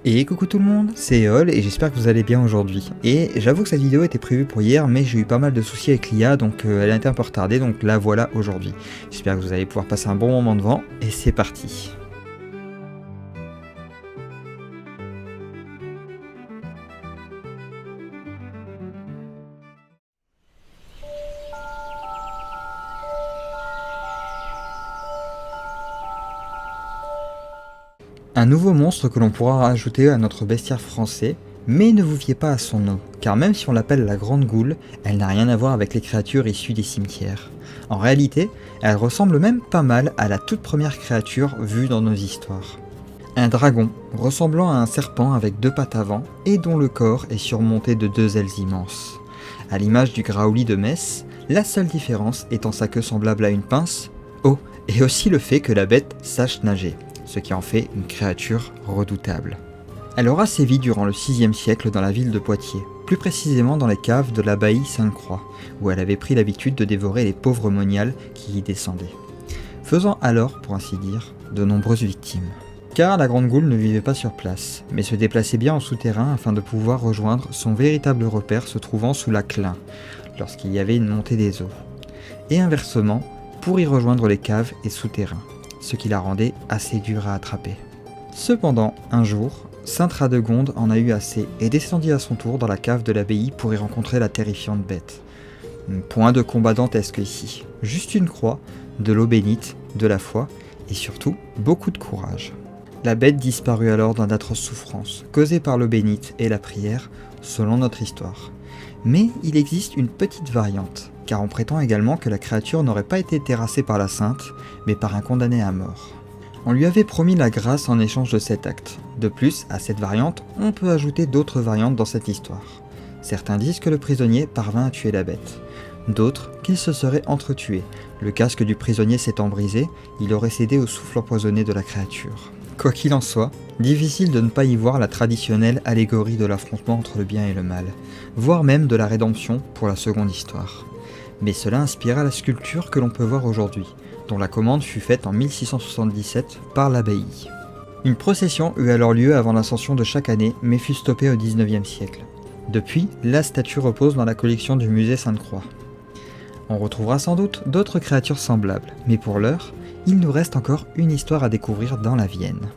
Et coucou tout le monde, c'est Eol et j'espère que vous allez bien aujourd'hui. Et j'avoue que cette vidéo était prévue pour hier, mais j'ai eu pas mal de soucis avec l'IA, donc elle a été un peu retardée, donc la voilà aujourd'hui. J'espère que vous allez pouvoir passer un bon moment devant, et c'est parti. Un nouveau monstre que l'on pourra rajouter à notre bestiaire français, mais ne vous fiez pas à son nom, car même si on l'appelle la Grande Goule, elle n'a rien à voir avec les créatures issues des cimetières. En réalité, elle ressemble même pas mal à la toute première créature vue dans nos histoires. Un dragon, ressemblant à un serpent avec deux pattes avant, et dont le corps est surmonté de deux ailes immenses. À l'image du Graouli de Metz, la seule différence étant sa queue semblable à une pince, oh, et aussi le fait que la bête sache nager, ce qui en fait une créature redoutable. Elle aura sévi durant le 6e siècle dans la ville de Poitiers, plus précisément dans les caves de l'abbaye Sainte-Croix, où elle avait pris l'habitude de dévorer les pauvres moniales qui y descendaient, faisant alors, pour ainsi dire, de nombreuses victimes. Car la Grande Goule ne vivait pas sur place, mais se déplaçait bien en souterrain afin de pouvoir rejoindre son véritable repère se trouvant sous la Clain, lorsqu'il y avait une montée des eaux, et inversement, pour y rejoindre les caves et souterrains, ce qui la rendait assez dure à attraper. Cependant, un jour, Sainte Radegonde en a eu assez et descendit à son tour dans la cave de l'abbaye pour y rencontrer la terrifiante bête. Point de combat dantesque ici, juste une croix, de l'eau bénite, de la foi et surtout beaucoup de courage. La bête disparut alors dans d'atroces souffrances, causées par l'eau bénite et la prière, selon notre histoire. Mais il existe une petite variante, car on prétend également que la créature n'aurait pas été terrassée par la sainte, mais par un condamné à mort. On lui avait promis la grâce en échange de cet acte. De plus, à cette variante, on peut ajouter d'autres variantes dans cette histoire. Certains disent que le prisonnier parvint à tuer la bête. D'autres, qu'il se serait entretué. Le casque du prisonnier s'étant brisé, il aurait cédé au souffle empoisonné de la créature. Quoi qu'il en soit, difficile de ne pas y voir la traditionnelle allégorie de l'affrontement entre le bien et le mal, voire même de la rédemption pour la seconde histoire. Mais cela inspira la sculpture que l'on peut voir aujourd'hui, dont la commande fut faite en 1677 par l'abbaye. Une procession eut alors lieu avant l'ascension de chaque année, mais fut stoppée au 19e siècle. Depuis, la statue repose dans la collection du musée Sainte-Croix. On retrouvera sans doute d'autres créatures semblables, mais pour l'heure, il nous reste encore une histoire à découvrir dans la Vienne.